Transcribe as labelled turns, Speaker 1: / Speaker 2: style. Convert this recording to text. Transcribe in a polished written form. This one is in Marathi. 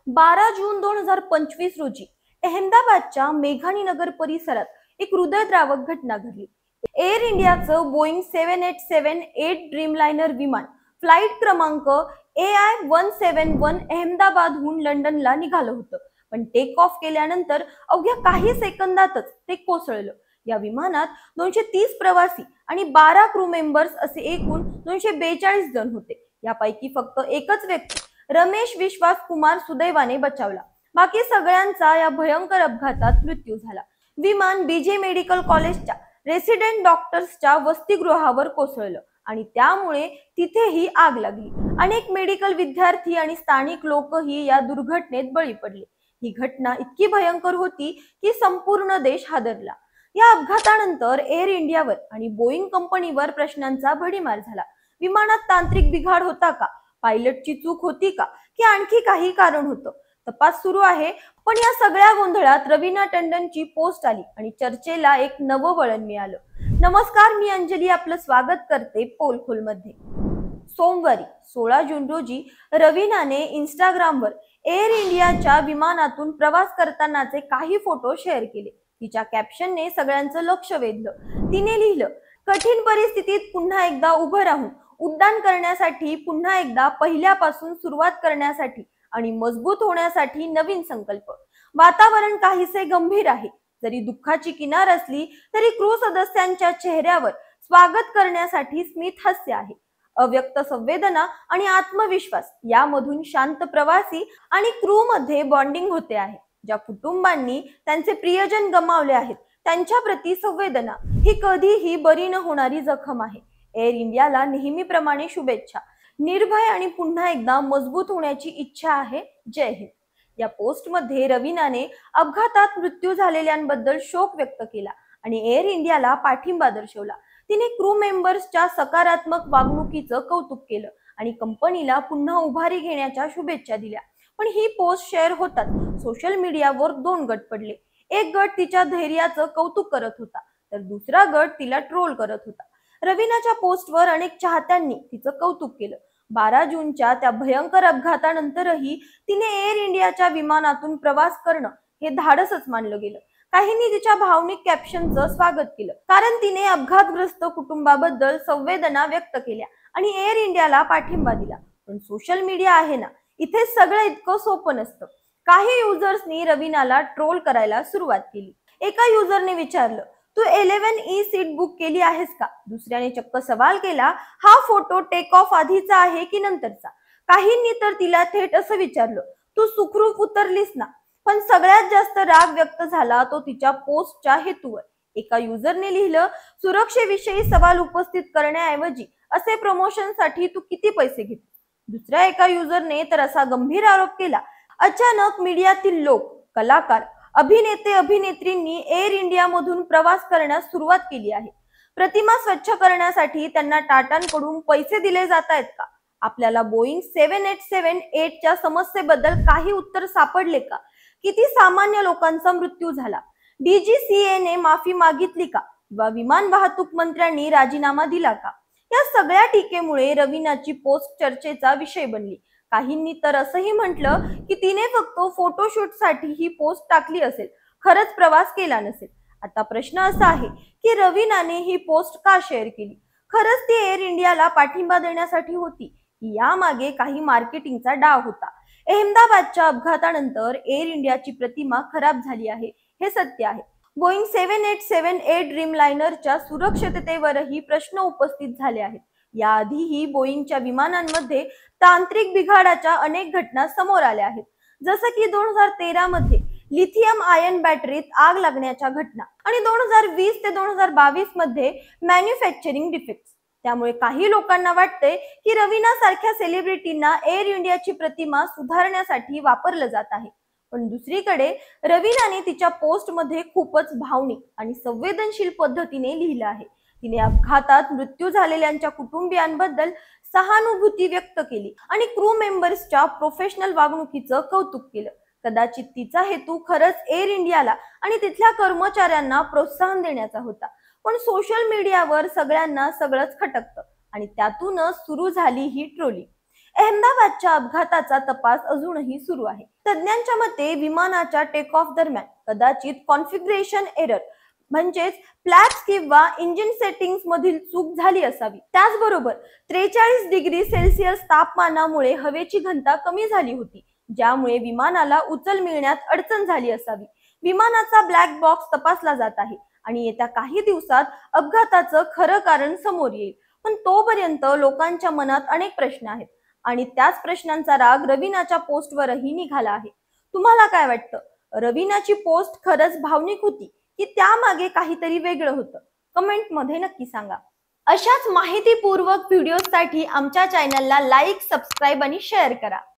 Speaker 1: 12 जून 2025 रोजी अहमदाबादच्या मेघाणी नगर परिसरात एक हृदयद्रावक घटना घडली। एअर इंडियाचं बोईंग 7878 ड्रीमलाइनर विमान फ्लाइट क्रमांक AI-171 अहमदाबादहून लंडनला निघालं होतं, पण टेक ऑफ केल्यानंतर अवघ्या काही सेकंदातच ते कोसळलं। या विमानात 230 प्रवासी आणि 12 क्रू मेंबर्स असे एकूण 242 जण होते। यापैकी फक्त एकच व्यक्ती रमेश विश्वास कुमार सुदैवाने बचावला। बाकी सगळ्यांचा या भयंकर अपघातात मृत्यू झाला। विमान बीजे मेडिकल कॉलेजच्या रेसिडेंट डॉक्टर्सच्या वसतिगृहावर कोसळलं आणि त्यामुळे तिथेही आग लागली। अनेक मेडिकल विद्यार्थी आणि स्थानिक लोकही या दुर्घटनेत बळी पडले। ही घटना इतकी भयंकर होती की संपूर्ण देश हादरला। या अपघातानंतर एअर इंडियावर आणि बोईंग कंपनीवर प्रश्नांचा भडीमार झाला। विमानात तांत्रिक बिघाड होता का, पायलटची चूक होती का, की आणखी काही कारण होतं? तपास सुरू आहे, पण या सगळ्या गोंधळात रवीना टंडनची पोस्ट आली आणि चर्चेला एक नवं वळण मिळालं। नमस्कार, मी अंजली आपलं स्वागत करते पोलखोल मध्ये। सोमवारी 16 जून रोजी रवीनाने इंस्टाग्रामवर एअर इंडियाच्या विमानातून प्रवास करतानाचे काही फोटो शेअर केले। तिच्या कॅप्शनने सगळ्यांचं लक्ष वेधलं। तिने लिहिलं, कठीण परिस्थितीत पुन्हा एकदा उभं राहून उड्डाण करण्यासाठी, पुन्हा एकदा पहिल्यापासून सुरुवात करण्यासाठी आणि मजबूत होण्यासाठी नवीन संकल्प। वातावरण काहीसे गंभीर आहे। जरी दुःखाची किनार असली तरी क्रू सदस्यांच्या चेहऱ्यावर स्वागत करण्यासाठी स्मित हास्य आहे। अव्यक्त संवेदना आणि आत्मविश्वास यामधून शांत प्रवासी आणि क्रू मध्ये बॉन्डिंग होते आहे। ज्या कुटुंबांनी त्यांचे प्रियजन गमावले आहेत त्यांच्या प्रती संवेदना ही कधीही बरी न होणारी जखम आहे। एअर इंडियाला नेहमीप्रमाणे शुभेच्छा। निर्भय आणि पुन्हा एकदा मजबूत होण्याची इच्छा आहे। जय हिंद। या पोस्ट मध्ये रवीनाने अपघातात मृत्यू झालेल्यांबद्दल शोक व्यक्त केला आणि एअर इंडियाला पाठिंबा दर्शवला। तिने क्रू मेंबर्सच्या सकारात्मक वागणुकीचं कौतुक केलं आणि कंपनीला पुन्हा उभारी घेण्याच्या शुभेच्छा दिल्या। पण ही पोस्ट शेअर होताच सोशल मीडियावर दोन गट पडले। एक गट तिच्या धैर्याचं कौतुक करत होता, तर दुसरा गट तिला ट्रोल करत होता। रवीनाच्या पोस्टवर अनेक चाहत्यांनी तिचं कौतुक केलं। 12 जूनच्या त्या भयंकर अपघातानंतरही तिने एअर इंडियाच्या विमानातून प्रवास करणं हे धाडसच मानलं गेलं। काहींनी तिच्या भावनिक कॅप्शनचं स्वागत केलं, कारण तिने अपघातग्रस्त कुटुंबाबद्दल संवेदना व्यक्त केल्या आणि एअर इंडियाला पाठिंबा दिला। पण सोशल मीडिया आहे ना, इथे सगळं इतकं सोपं नसतं। काही युजर्सनी रवीनाला ट्रोल करायला सुरुवात केली। एका युजरने विचारलं, तू 11E सीट बुक केली आहेस का? दुसऱ्याने चक्क सवाल केला, हा फोटो टेक ऑफ आधीचा आहे की नंतरचा? काहींनी तर तिला थेट असं विचारलं, तू सुखरूप उतरलीस ना? पण सगळ्यात जास्त राग व्यक्त झाला तो तिच्या पोस्टच्या हेतूवर। एका युजरने लिहिलं, सुरक्षेविषयी सवाल उपस्थित करण्याऐवजी असे प्रमोशनसाठी तू किती पैसे घेते? दुसऱ्या एका युजरने तर असा गंभीर आरोप केला, अचानक मीडियातील लोक, कलाकार, अभिनेते अभिनेत्रींनी एअर इंडिया मधून प्रवास करण्यास सुरुवात केली आहे। प्रतिमा स्वच्छ करण्यासाठी त्यांना टाटांकडून पैसे दिले जात आहेत का? आपल्याला बोईंग 7878 च्या समस्येबद्दल काही उत्तर सापडले का? किती सामान्य लोकांचा मृत्यू झाला? DGCA ने माफी मागितली का? वा विमान वाहतूक मंत्र्यांनी राजीनामा दिला का? या सगळ्या टीकेमुळे रवीनाची पोस्ट चर्चेचा विषय बनली। काहींनी तर असंही म्हटलं की तिने फक्त फोटोशूट साठी ही पोस्ट टाकली असेल, खरंच प्रवास केला नसेल। आता प्रश्न असा आहे की रवीनाने ही पोस्ट का शेअर केली? खरंच ती एअर इंडियाला पाठिंबा देण्यासाठी होती की यामागे काही मार्केटिंगचा डाव होता? अहमदाबादच्या अपघातानंतर एअर इंडियाची प्रतिमा खराब झाली आहे, हे सत्य आहे। बोईंग 7878 ड्रीमलाइनरच्या सुरक्षिततेवरही प्रश्न उपस्थित झाले आहेत। याआधीही बोईंगच्या विमानांमध्ये तांत्रिक बिघाडाच्या अनेक घटना समोर आल्या आहेत, जसं की 2013 मध्ये लिथियम आयन बॅटरीत आग लागण्याच्या घटना आणि 2020 ते 2022 मध्ये मॅन्युफॅक्चरिंग डिफेक्ट्स। त्यामुळे काही लोकांना वाटते की रवीना सारख्या सेलिब्रिटींना एअर इंडियाची प्रतिमा सुधारण्यासाठी वापरलं जात आहे। पण दुसरीकडे रवीनाने तिच्या पोस्ट मध्ये खूपच भावनिक आणि संवेदनशील पद्धतीने लिहिलं आहे। तिने अपघातात मृत्यू झालेल्यांच्या कुटुंबियांबद्दल सहानुभूती व्यक्त केली आणि क्रू मेंबर्सच्या प्रोफेशनल वागणुकीचं कौतुक केलं। कदाचित तिचा हेतू खरंच एअर इंडियाला आणि तिथल्या कर्मचाऱ्यांना प्रोत्साहन देण्याचा होता, पण सोशल मीडियावर सगळ्यांना सगळंच खटकतं आणि त्यातूनच सुरू झाली ही ट्रोलिंग। अहमदाबादच्या अपघाताचा तपास अजूनही सुरू आहे. तज्ञांच्या मते विमानाच्या टेक ऑफ दरम्यान कदाचित कॉन्फिगरेशन एरर म्हणजेच फ्लॅप्स किंवा इंजिन सेटिंग्स मधील चूक झाली असावी. त्याचबरोबर 43 डिग्री सेल्सिअस तापमानामुळे हवेची घनता कमी झाली होती, ज्यामुळे विमानाला उचल मिळण्यात अडचण झाली असावी. विमानाचा ब्लॅक बॉक्स तपासला जात आहे आणि येत्या काही दिवसात अपघाताचं खरं कारण समोर येईल. पण तोपर्यंत लोकांच्या मनात अनेक प्रश्न आहेत आणि त्याच प्रश्नांचा राग रवीनाच्या पोस्टवरही निघाला आहे. तुम्हाला काय वाटतं? रवीनाची पोस्ट खरंच भावनिक होती की त्यामागे काहीतरी वेगळं होतं? कमेंट मध्ये नक्की सांगा. अशाच माहितीपूर्वक व्हिडिओसाठी आमच्या चॅनलला लाईक, सबस्क्राईब आणि शेअर करा.